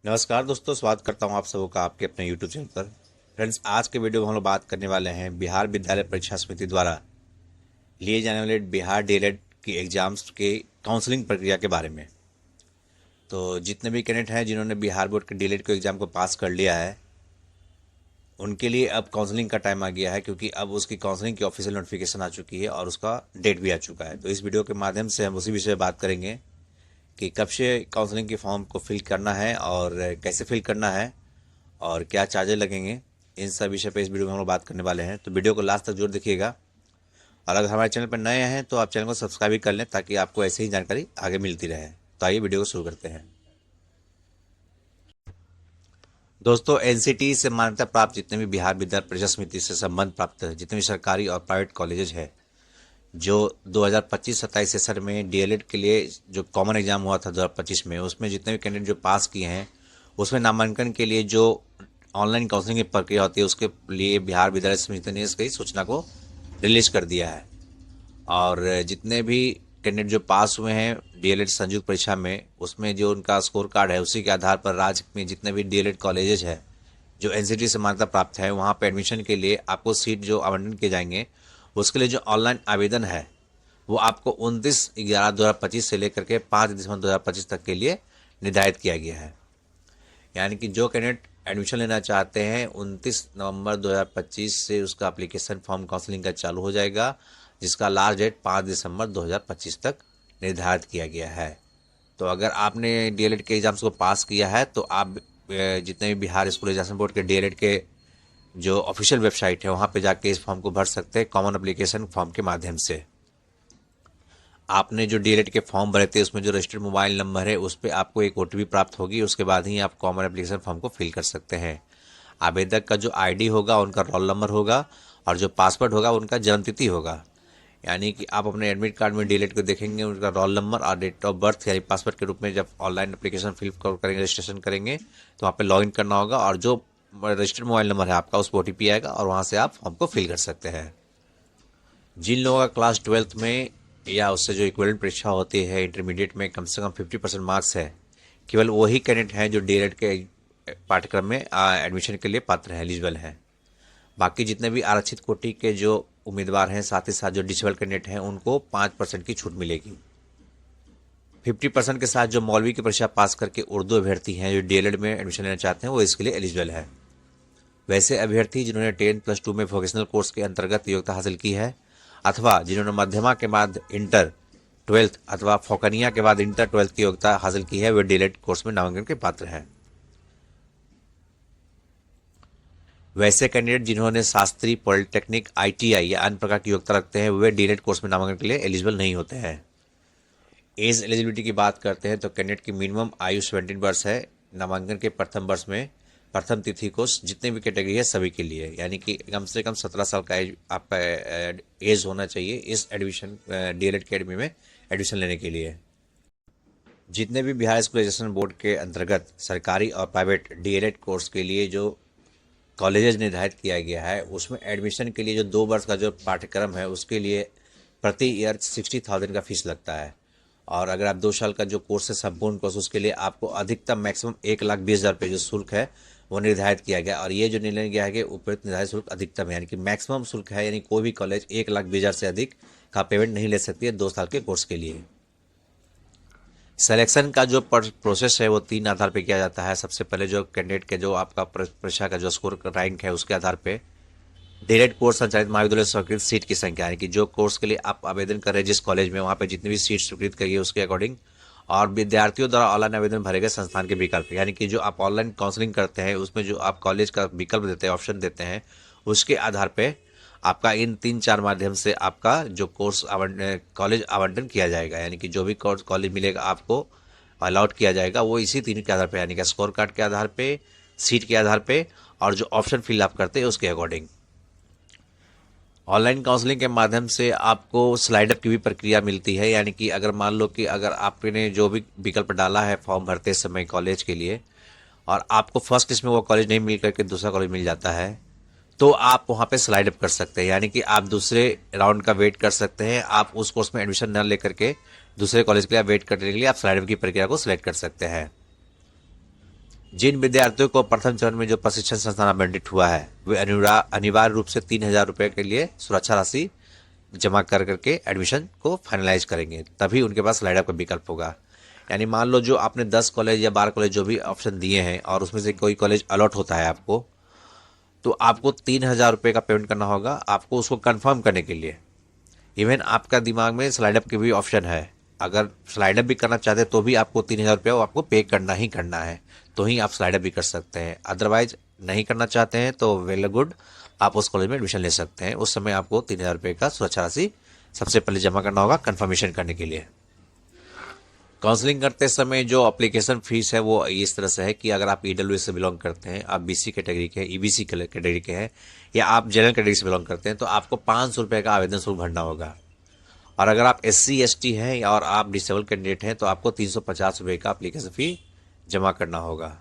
नमस्कार दोस्तों, स्वागत करता हूं आप सबों का आपके अपने यूट्यूब चैनल पर। फ्रेंड्स, आज के वीडियो में हम लोग बात करने वाले हैं बिहार विद्यालय परीक्षा समिति द्वारा लिए जाने वाले बिहार डीएलएड की एग्जाम्स के काउंसलिंग प्रक्रिया के बारे में। तो जितने भी कैंडिडेट हैं जिन्होंने बिहार बोर्ड के डीएलएड के एग्ज़ाम को पास कर लिया है, उनके लिए अब काउंसलिंग का टाइम आ गया है, क्योंकि अब उसकी काउंसलिंग की ऑफिशियल नोटिफिकेशन आ चुकी है और उसका डेट भी आ चुका है। तो इस वीडियो के माध्यम से हम उसी विषय में बात करेंगे कि कब से काउंसलिंग के फॉर्म को फिल करना है और कैसे फिल करना है और क्या चार्जेस लगेंगे। इन सब विषय पे इस वीडियो में हम लोग बात करने वाले हैं, तो वीडियो को लास्ट तक जरूर देखिएगा। और अगर हमारे चैनल पर नए हैं तो आप चैनल को सब्सक्राइब भी कर लें, ताकि आपको ऐसे ही जानकारी आगे मिलती रहे। तो आइए वीडियो को शुरू करते हैं। दोस्तों, एनसीटी से मान्यता प्राप्त जितने भी बिहार विद्यालय परीक्षा समिति से संबंध प्राप्त जितने भी सरकारी और प्राइवेट कॉलेजेस है, जो 2025-27 सेशन में डीएलएड के लिए जो कॉमन एग्जाम हुआ था 2025 में, उसमें जितने भी कैंडिडेट जो पास किए हैं, उसमें नामांकन के लिए जो ऑनलाइन काउंसलिंग की प्रक्रिया होती है, उसके लिए बिहार विद्यालय समिति ने इसकी सूचना को रिलीज कर दिया है। और जितने भी कैंडिडेट जो पास हुए हैं डीएलएड संयुक्त परीक्षा में, उसमें जो उनका स्कोर कार्ड है, उसी के आधार पर राज्य में जितने भी डीएलएड कॉलेजेस है जो एनसीटी से मान्यता प्राप्त है, वहाँ पर एडमिशन के लिए आपको सीट जो आवंटन किए जाएंगे, उसके लिए जो ऑनलाइन आवेदन है वो आपको 29/11/2025 से लेकर के 5 दिसंबर 2025 तक के लिए निर्धारित किया गया है। यानी कि जो कैंडिडेट एडमिशन लेना चाहते हैं, 29 नवंबर 2025 से उसका एप्लीकेशन फॉर्म काउंसलिंग का चालू हो जाएगा, जिसका लास्ट डेट 5 दिसंबर 2025 तक निर्धारित किया गया है। तो अगर आपने डीएलएड के एग्जाम्स को पास किया है तो आप जितने भी बिहार स्कूल एग्जामिनेशन बोर्ड के डीएलएड के जो ऑफिशियल वेबसाइट है, वहाँ पे जाके इस फॉर्म को भर सकते हैं कॉमन एप्लीकेशन फॉर्म के माध्यम से। आपने जो डीएलएड के फॉर्म भरे थे, उसमें जो रजिस्टर्ड मोबाइल नंबर है, उस पर आपको एक ओटीपी प्राप्त होगी। उसके बाद ही आप कॉमन एप्लीकेशन फॉर्म को फिल कर सकते हैं। आवेदक का जो आईडी होगा, उनका रोल नंबर होगा, और जो पासवर्ड होगा उनका जन्मतिथि होगा। यानी कि आप अपने एडमिट कार्ड में डीएलएड को देखेंगे, उनका रोल नंबर और डेट ऑफ बर्थ यानी पासवर्ड के रूप में जब ऑनलाइन एप्लीकेशन फिल करेंगे, रजिस्ट्रेशन करेंगे, तो वहाँ पे लॉगिन करना होगा और जो रजिस्टर्ड मोबाइल नंबर है आपका, उस पर ओटीपी आएगा और वहाँ से आप फॉर्म को फिल कर सकते हैं। जिन लोगों का क्लास 12th में या उससे जो इक्विवेलेंट परीक्षा होती है इंटरमीडिएट में कम से कम 50% मार्क्स है, केवल वही कैंडिडेट हैं जो डीएलएड के पाठ्यक्रम में एडमिशन के लिए पात्र हैं, एलिजिबल हैं। बाकी जितने भी आरक्षित कोटि के जो उम्मीदवार हैं, साथ ही साथ जो डिसेबल कैंडिडेट हैं, उनको 5% की छूट मिलेगी। 50% के साथ जो मौलवी की परीक्षा पास करके उर्दू अभ्यर्थी हैं जो डीएलएड में एडमिशन लेना चाहते हैं, वो इसके लिए एलिजिबल है। वैसे अभ्यर्थी जिन्होंने 10+2 में वोकेशनल कोर्स के अंतर्गत योग्यता हासिल की है, अथवा जिन्होंने मध्यमा के बाद इंटर 12th अथवा फौकनिया के बाद इंटर 12th की योग्यता हासिल की है, वे डीएलएड कोर्स में नामांकन के पात्र हैं। वैसे कैंडिडेट जिन्होंने शास्त्री, पॉलिटेक्निक, आईटीआई या अन्य प्रकार की योग्यता रखते हैं, वे डीएलएड कोर्स में नामांकन के लिए एलिजिबल नहीं होते हैं। एज एलिजिबिलिटी की बात करते हैं तो कैंडिडेट की मिनिमम आयु 17 वर्ष है। नामांकन के प्रथम वर्ष में प्रथम तिथि को जितने भी कैटेगरी है सभी के लिए, यानी कि कम से कम 17 साल का एज आपका एज होना चाहिए इस एडमिशन डीएलएड अकेडमी में एडमिशन लेने के लिए। जितने भी बिहार स्कूल एजुकेशन बोर्ड के अंतर्गत सरकारी और प्राइवेट डीएलएड कोर्स के लिए जो कॉलेजेज निर्धारित किया गया है, उसमें एडमिशन के लिए जो 2 वर्ष का जो पाठ्यक्रम है, उसके लिए प्रति ईयर 60,000 का फीस लगता है। और अगर आप 2 साल का जो कोर्स है संपूर्ण कोर्स, उसके लिए आपको अधिकतम मैक्सिमम 1,20,000 रुपये जो शुल्क है वो निर्धारित किया गया। और ये जो निर्णय किया है कि उपयुक्त निर्धारित शुल्क अधिकतम है, यानी कि मैक्सिमम शुल्क है, यानी कोई भी कॉलेज 1,20,000 से अधिक का पेमेंट नहीं ले सकती है 2 साल के कोर्स के लिए। सिलेक्शन का जो प्रोसेस है वो 3 आधार पे किया जाता है। सबसे पहले जो कैंडिडेट के जो आपका परीक्षा का जो स्कोर रैंक है, उसके आधार पे डीएलएड कोर्स संचालित महाविद्यालय स्वीकृत सीट की संख्या, यानी कि जो कोर्स के लिए आप आवेदन कर रहे हैं जिस कॉलेज में, वहाँ पे जितनी भी सीट स्वीकृत करिए उसके अकॉर्डिंग, और विद्यार्थियों द्वारा ऑनलाइन आवेदन भरे गए संस्थान के विकल्प, यानी कि जो आप ऑनलाइन काउंसलिंग करते हैं उसमें जो आप कॉलेज का विकल्प देते हैं, ऑप्शन देते हैं, उसके आधार पर आपका इन 3-4 माध्यम से आपका जो कोर्स कॉलेज आवंटन किया जाएगा। यानी कि जो भी कॉलेज मिलेगा आपको अलॉट किया जाएगा, वो इसी 3 के आधार पर, यानी कि स्कोर कार्ड के आधार पे, सीट के आधार पे, और जो ऑप्शन फिल आप करते हैं उसके अकॉर्डिंग। ऑनलाइन काउंसलिंग के माध्यम से आपको स्लाइड अप की भी प्रक्रिया मिलती है। यानी कि अगर मान लो कि अगर आपने जो भी विकल्प डाला है फॉर्म भरते समय कॉलेज के लिए, और आपको फर्स्ट लिस्ट में वो कॉलेज नहीं मिल करके दूसरा कॉलेज मिल जाता है, तो आप वहाँ पे स्लाइड अप कर सकते हैं। यानी कि आप दूसरे राउंड का वेट कर सकते हैं। आप उस कोर्स में एडमिशन न लेकर के दूसरे कॉलेज के लिए वेट करने के लिए आप स्लाइड अप की प्रक्रिया को सिलेक्ट कर सकते हैं। जिन विद्यार्थियों को प्रथम चरण में जो प्रशिक्षण संस्थान आवंटित हुआ है वे अनिवार्य रूप से 3,000 रुपये के लिए सुरक्षा राशि जमा कर करके एडमिशन को फाइनलाइज करेंगे, तभी उनके पास स्लाइड अप का विकल्प होगा। यानी मान लो जो आपने 10 कॉलेज या 12 कॉलेज जो भी ऑप्शन दिए हैं और उसमें से कोई कॉलेज अलॉट होता है आपको, तो आपको 3,000 रुपये का पेमेंट करना होगा आपको उसको कंफर्म करने के लिए। इवन आपका दिमाग में स्लाइड अप की भी ऑप्शन है, अगर स्लाइड अप भी करना चाहते हैं तो भी आपको 3,000 रुपये आपको पे करना ही करना है, तो ही आप स्लाइड अप भी कर सकते हैं। अदरवाइज नहीं करना चाहते हैं तो वेल गुड, आप उस कॉलेज में एडमिशन ले सकते हैं। उस समय आपको 3,000 रुपये का सुरक्षा राशि सबसे पहले जमा करना होगा कंफर्मेशन करने के लिए। काउंसलिंग करते समय जो एप्लीकेशन फीस है वो इस तरह से है कि अगर आप ईडब्ल्यूएस से बिलोंग करते हैं, आप बीसी कैटेगरी के हैं, ईबीसी कैटेगरी के हैं, या आप जनरल कैटेगरी से बिलोंग करते हैं, तो आपको 500 रुपये का आवेदन शुल्क भरना होगा। और अगर आप SC ST हैं और आप डिसेबल कैंडिडेट हैं तो आपको 350 रुपये का एप्लीकेशन फी जमा करना होगा।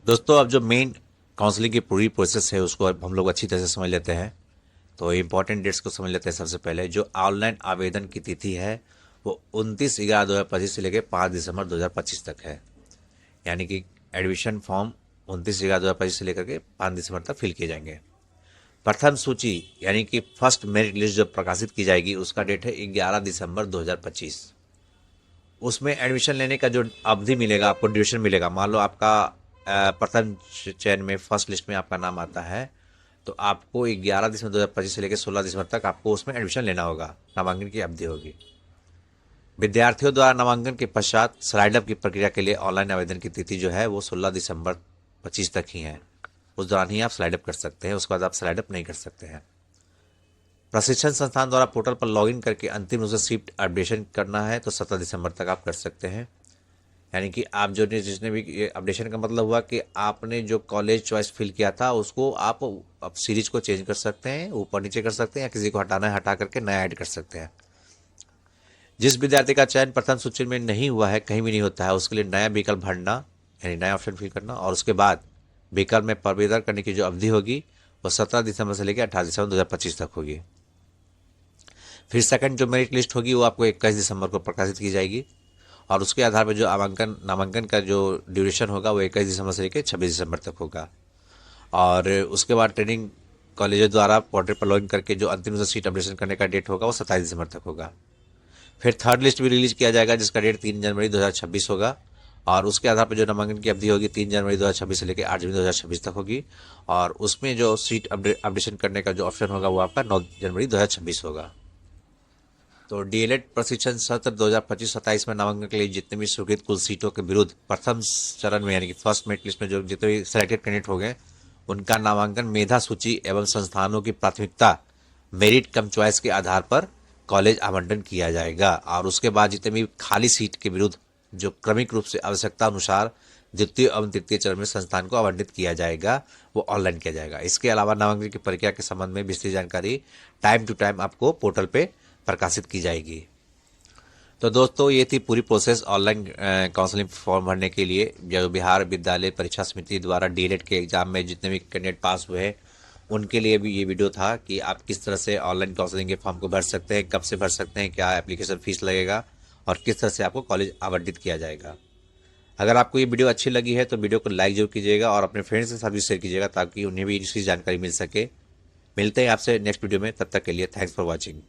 दोस्तों, अब जो मेन काउंसलिंग की पूरी प्रोसेस है उसको अब हम लोग अच्छी तरह से समझ लेते हैं। तो इंपॉर्टेंट डेट्स को समझ लेते हैं। सबसे पहले जो ऑनलाइन आवेदन की तिथि है वो 29/11/2025 से लेकर 5 दिसंबर 2025 तक है। यानी कि एडमिशन फॉर्म 29/11/2025 से लेकर के 5 दिसंबर तक फिल किए जाएंगे। प्रथम सूची यानी कि फर्स्ट मेरिट लिस्ट जो प्रकाशित की जाएगी उसका डेट है 11 दिसंबर 2025। उसमें एडमिशन लेने का जो अवधि मिलेगा, आपको ड्यूरेशन मिलेगा। मान लो आपका प्रथम चयन में फर्स्ट लिस्ट में आपका नाम आता है तो आपको 11 दिसंबर 2025 से लेकर 16 दिसंबर तक आपको उसमें एडमिशन लेना होगा। नामांकन की अवधि होगी। विद्यार्थियों द्वारा नामांकन के पश्चात स्लाइड अप की प्रक्रिया के लिए ऑनलाइन आवेदन की तिथि जो है वो 16 दिसंबर 25 तक ही है। उस दौरान ही आप स्लाइड अप कर सकते हैं, उसके बाद आप स्लाइड अप नहीं कर सकते हैं। प्रशिक्षण संस्थान द्वारा पोर्टल पर लॉगिन करके अंतिम रूप से सीट अपडेशन करना है तो 17 दिसंबर तक आप कर सकते हैं। यानी कि आप जो जिसने भी अपडेशन का मतलब हुआ कि आपने जो कॉलेज चॉइस फिल किया था उसको आप अब सीरीज को चेंज कर सकते हैं, ऊपर नीचे कर सकते हैं, या किसी को हटाना है हटा करके नया ऐड कर सकते हैं। जिस विद्यार्थी का चयन प्रथम सूची में नहीं हुआ है, कहीं भी नहीं होता है, उसके लिए नया विकल्प भरना यानी नया ऑप्शन फिल करना, और उसके बाद विकल्प में प्रवेदन करने की जो अवधि होगी वो 17 दिसंबर से लेकर 18 दिसंबर 2025 तक होगी। फिर सेकंड जो मेरिट लिस्ट होगी वो आपको 21 दिसंबर को प्रकाशित की जाएगी और उसके आधार पर जो नामांकन का जो ड्यूरेशन होगा वो 21 दिसंबर से लेकर 26 दिसंबर तक होगा। और उसके बाद ट्रेनिंग कॉलेजों द्वारा पोर्टल पर लॉगिन करके जो अंतिम सीट अपडेशन करने का डेट होगा वो 27 दिसंबर तक होगा। फिर थर्ड लिस्ट भी रिलीज किया जाएगा जिसका डेट 3 जनवरी 2026 होगा और उसके आधार पर जो नामांकन की अवधि होगी 3 जनवरी 2026 से लेकर 8 जनवरी 2026 तक होगी और उसमें जो सीट अपडेशन करने का जो ऑप्शन होगा वो आपका 9 जनवरी 2026 होगा। तो DLED प्रशिक्षण सत्र 2025-27 में नामांकन के लिए जितने भी स्वीकृत कुल सीटों के विरुद्ध प्रथम चरण में यानी कि फर्स्ट मेरिट लिस्ट में जो जितने भी सिलेक्टेड कैंडिडेट हो गए उनका नामांकन मेधा सूची एवं संस्थानों की प्राथमिकता मेरिट कम चॉइस के आधार पर कॉलेज आवंटन किया जाएगा और उसके बाद जितने भी खाली सीट के विरुद्ध जो क्रमिक रूप से आवश्यकता अनुसार द्वितीय एवं तृतीय चरण में संस्थान को आवंटित किया जाएगा वो ऑनलाइन किया जाएगा। इसके अलावा नामांकन की प्रक्रिया के संबंध में विस्तृत जानकारी टाइम टू टाइम आपको पोर्टल पे प्रकाशित की जाएगी। तो दोस्तों ये थी पूरी प्रोसेस ऑनलाइन काउंसलिंग फॉर्म भरने के लिए जो बिहार विद्यालय परीक्षा समिति द्वारा DLED के एग्जाम में जितने भी कैंडिडेट पास हुए हैं उनके लिए भी ये वीडियो था कि आप किस तरह से ऑनलाइन काउंसलिंग के फॉर्म को भर सकते हैं, कब से भर सकते हैं, क्या एप्लीकेशन फीस लगेगा और किस तरह से आपको कॉलेज आवंटित किया जाएगा। अगर आपको ये वीडियो अच्छी लगी है तो वीडियो को लाइक जरूर कीजिएगा और अपने फ्रेंड्स के साथ भी शेयर कीजिएगा ताकि उन्हें भी इसकी जानकारी मिल सके। मिलते हैं आपसे नेक्स्ट वीडियो में, तब तक के लिए थैंक्स फॉर वॉचिंग।